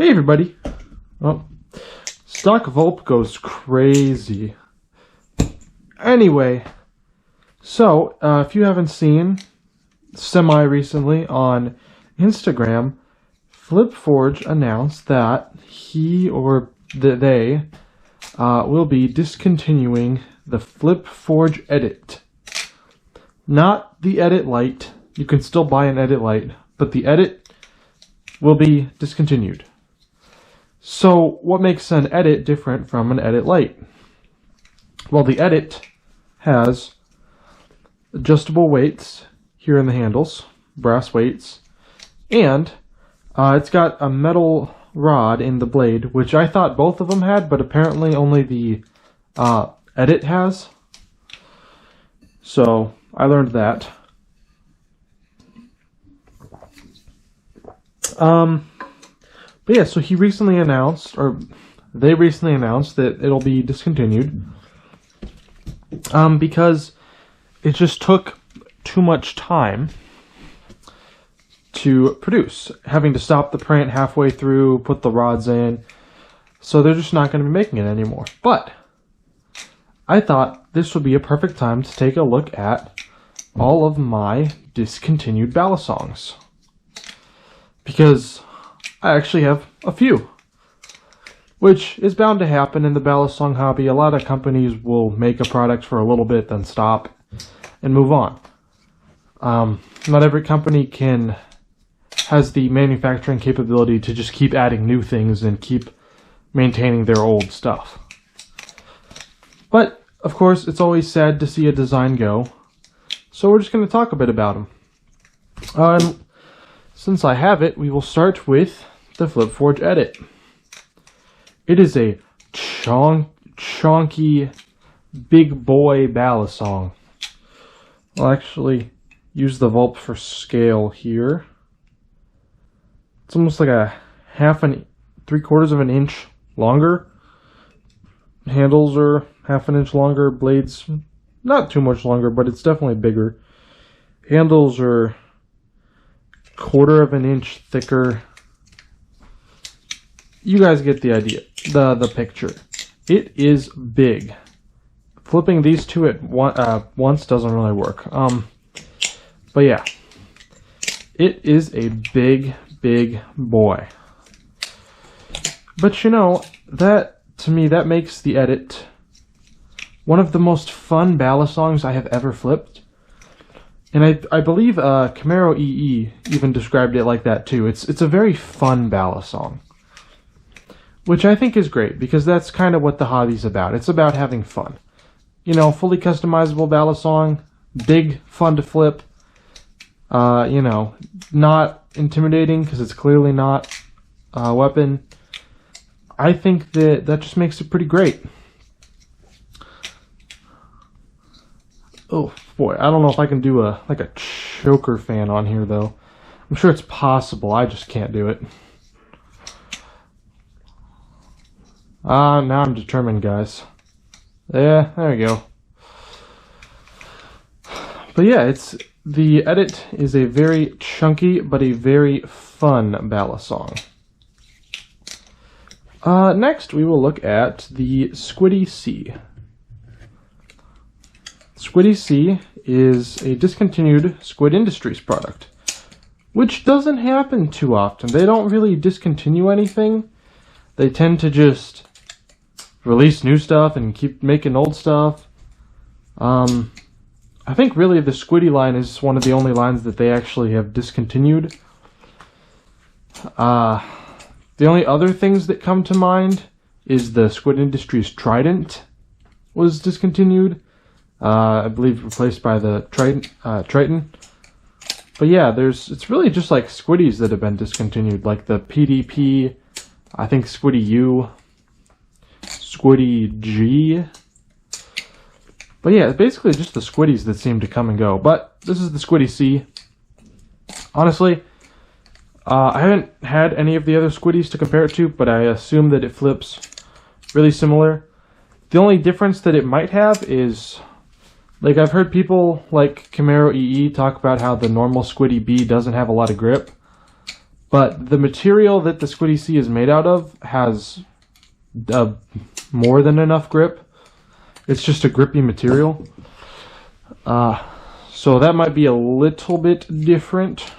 Hey everybody! Oh, stock Vulp goes crazy. Anyway, so if you haven't seen semi-recently on Instagram, FlipForge announced that they will be discontinuing the FlipForge Edit. Not the Edit Lite. You can still buy an Edit Lite, but the Edit will be discontinued. So, what makes an Edit different from an Edit Lite? Well, the Edit has adjustable weights here in the handles, brass weights, and it's got a metal rod in the blade, which I thought both of them had, but apparently only the Edit has. So, I learned that. But yeah, so they recently announced that it'll be discontinued because it just took too much time to produce, having to stop the print halfway through, put the rods in, so they're just not going to be making it anymore. But I thought this would be a perfect time to take a look at all of my discontinued balisongs, because I actually have a few, which is bound to happen in the balisong hobby. A lot of companies will make a product for a little bit, then stop and move on. Not every company has the manufacturing capability to just keep adding new things and keep maintaining their old stuff. But, of course, it's always sad to see a design go, so we're just going to talk a bit about them. Since I have it, we will start with the FlipForge Edit. It is a chunky, big boy balisong. I'll actually use the Vulp for scale here. It's almost like a 3/4 of an inch longer. Handles are 1/2 inch longer. Blades, not too much longer, but it's definitely bigger. Handles are 1/4 of an inch thicker. You guys get the idea, the picture. It is big. Flipping these two at once doesn't really work. But yeah, it is a big boy. But you know, to me, that makes the Edit one of the most fun balisongs I have ever flipped. And I believe Camaro EE even described it like that too. It's a very fun balisong, which I think is great, because that's kind of what the hobby's about. It's about having fun. You know, fully customizable balisong, big, fun to flip. You know, not intimidating, because it's clearly not a weapon. I think that just makes it pretty great. Oh boy, I don't know if I can do a choker fan on here though. I'm sure it's possible, I just can't do it. Now I'm determined, guys. Yeah, there we go. But yeah, the Edit is a very chunky but a very fun balisong. Next we will look at the Squiddy C. Squiddy C is a discontinued Squid Industries product, which doesn't happen too often. They don't really discontinue anything. They tend to just release new stuff and keep making old stuff. I think really the Squiddy line is one of the only lines that they actually have discontinued. The only other things that come to mind is the Squid Industries Trident was discontinued. I believe replaced by the Triton. But yeah, it's really just like Squiddies that have been discontinued, like the PDP, I think Squiddy U, Squiddy G. But yeah, it's basically just the Squiddies that seem to come and go. But this is the Squiddy C. Honestly, I haven't had any of the other Squiddies to compare it to, but I assume that it flips really similar. The only difference that it might have is, like, I've heard people like Camaro EE talk about how the normal Squiddy B doesn't have a lot of grip. But the material that the Squiddy C is made out of has more than enough grip. It's just a grippy material. So that might be a little bit different.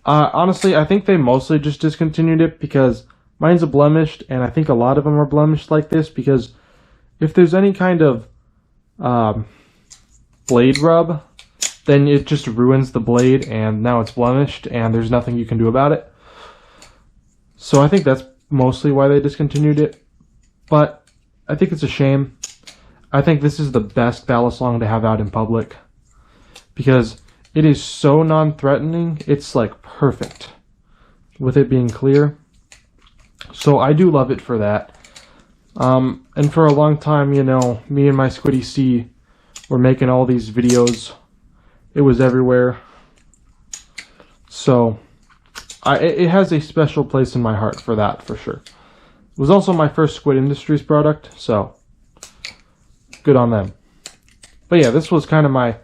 Honestly, I think they mostly just discontinued it because mine's a blemished, and I think a lot of them are blemished like this because if there's any kind of blade rub, then it just ruins the blade, and now it's blemished, and there's nothing you can do about it. So I think that's mostly why they discontinued it, but I think it's a shame. I think this is the best balisong to have out in public because it is so non-threatening. It's like perfect with it being clear. So I do love it for that. And for a long time, you know, me and my Squiddy C were making all these videos. It was everywhere. So it has a special place in my heart for that, for sure. It was also my first Squid Industries product, so good on them. But yeah, this was kind of my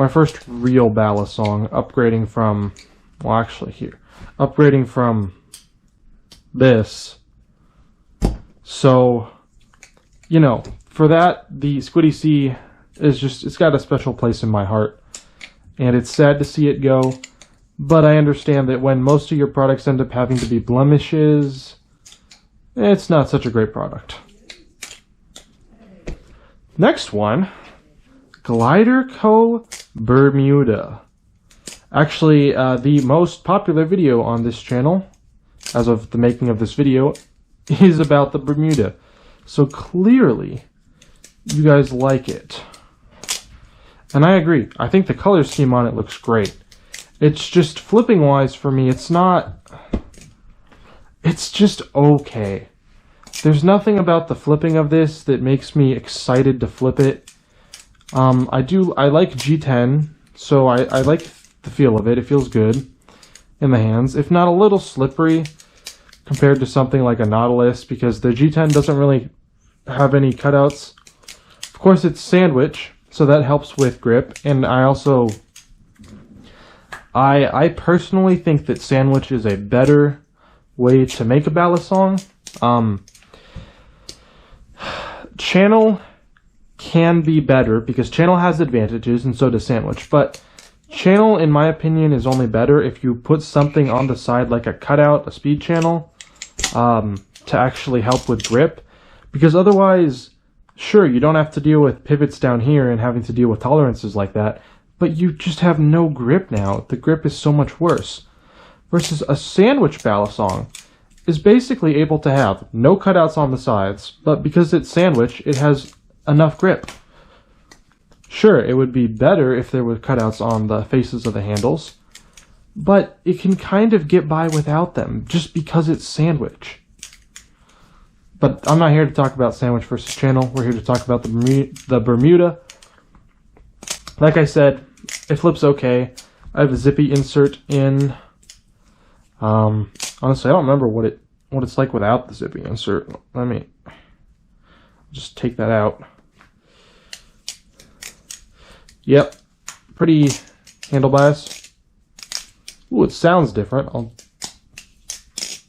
first real balisong, upgrading from, well, actually here, upgrading from this. So, you know, for that, the Squiddy C is just, it's got a special place in my heart. And it's sad to see it go, but I understand that when most of your products end up having to be blemishes, it's not such a great product. Next one, Glider Co. Bermuda. Actually, the most popular video on this channel, as of the making of this video, is about the Bermuda. So clearly, you guys like it. And I agree. I think the color scheme on it looks great. It's just, flipping wise for me, it's just okay. There's nothing about the flipping of this that makes me excited to flip it. I like G10, so I like the feel of it. It feels good in the hands. If not a little slippery compared to something like a Nautilus, because the G10 doesn't really have any cutouts. Of course, it's sandwich, so that helps with grip. And I also, I personally think that sandwich is a better way to make a balisong. Channel can be better because channel has advantages and so does sandwich, but channel, in my opinion, is only better if you put something on the side like a cutout, a speed channel, to actually help with grip, because otherwise, sure, you don't have to deal with pivots down here and having to deal with tolerances like that, but you just have no grip now. The grip is so much worse. Versus a sandwich balisong is basically able to have no cutouts on the sides, but because it's sandwich, it has enough grip. Sure, it would be better if there were cutouts on the faces of the handles, but it can kind of get by without them just because it's sandwich. But I'm not here to talk about sandwich versus channel. We're here to talk about the Bermuda. Like I said, it flips okay. I have a zippy insert in. Honestly, I don't remember what it's like without the zippy insert. Let me just take that out. Yep, pretty handle bias. Ooh, it sounds different. It's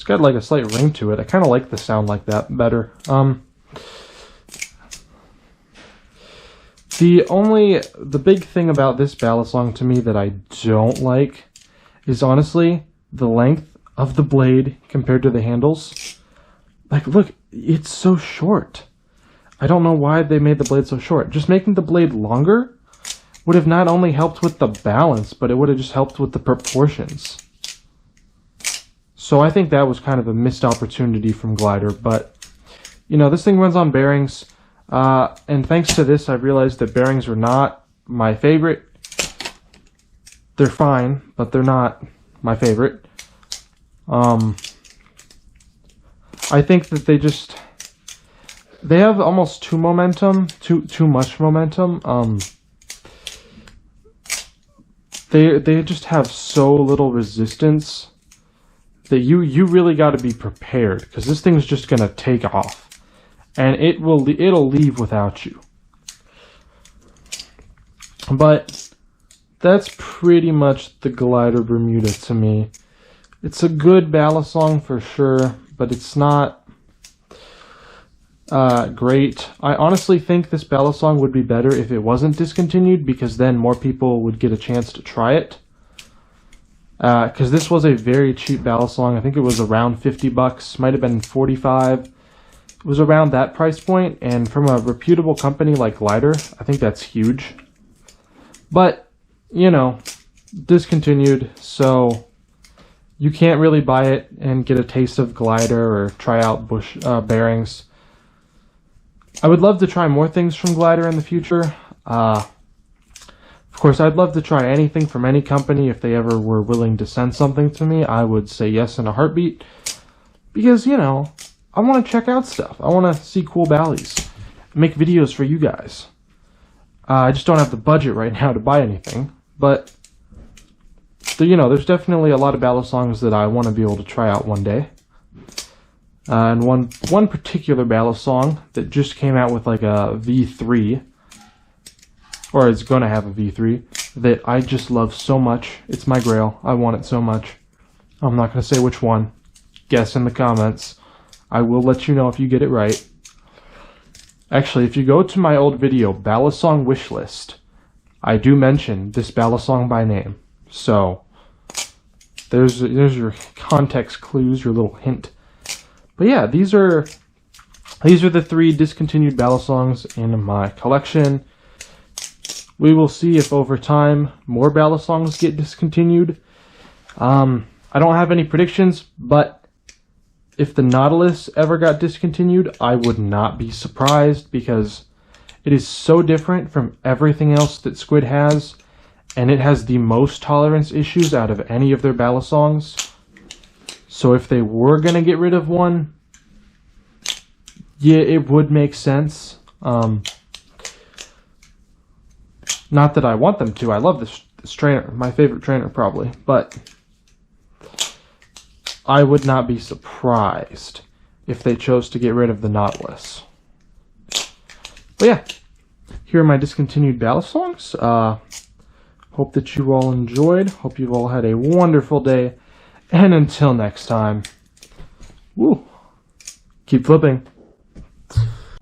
got like a slight ring to it. I kind of like the sound like that better. The big thing about this balisong to me that I don't like is honestly the length of the blade compared to the handles. Like, look, it's so short. I don't know why they made the blade so short. Just making the blade longer would have not only helped with the balance, but it would have just helped with the proportions. So I think that was kind of a missed opportunity from Glider, but, you know, this thing runs on bearings, and thanks to this, I've realized that bearings are not my favorite. They're fine, but they're not my favorite. I think that they have almost too much momentum. They just have so little resistance that you really got to be prepared, because this thing's just gonna take off, and it'll leave without you. But that's pretty much the glider Bermuda to me. It's a good balisong for sure, but it's not great. I honestly think this balisong would be better if it wasn't discontinued, because then more people would get a chance to try it. Because this was a very cheap balisong. I think it was around 50 bucks, might have been 45. It was around that price point, and from a reputable company like Glider, I think that's huge. But, you know, discontinued, so you can't really buy it and get a taste of Glider or try out bush bearings. I would love to try more things from Glider in the future. Of course, I'd love to try anything from any company. If they ever were willing to send something to me, I would say yes in a heartbeat. Because, you know, I want to check out stuff. I want to see cool ballies. Make videos for you guys. I just don't have the budget right now to buy anything. But, you know, there's definitely a lot of balisongs that I want to be able to try out one day. And one particular balisong that just came out with like a V3, or is going to have a V3, that I just love so much. It's my grail. I want it so much. I'm not going to say which one. Guess in the comments. I will let you know if you get it right. Actually, if you go to my old video, Balisong Wishlist, I do mention this balisong by name. So, there's your context clues, your little hint. But yeah, these are the 3 discontinued balisongs in my collection. We will see if over time more balisongs get discontinued. I don't have any predictions, but if the Nautilus ever got discontinued, I would not be surprised, because it is so different from everything else that Squid has, and it has the most tolerance issues out of any of their balisongs. So if they were going to get rid of one, yeah, it would make sense. Not that I want them to. I love this trainer. My favorite trainer, probably. But I would not be surprised if they chose to get rid of the Nautilus. But yeah, here are my discontinued balisongs. Hope that you all enjoyed. Hope you've all had a wonderful day. And until next time, woo, keep flipping.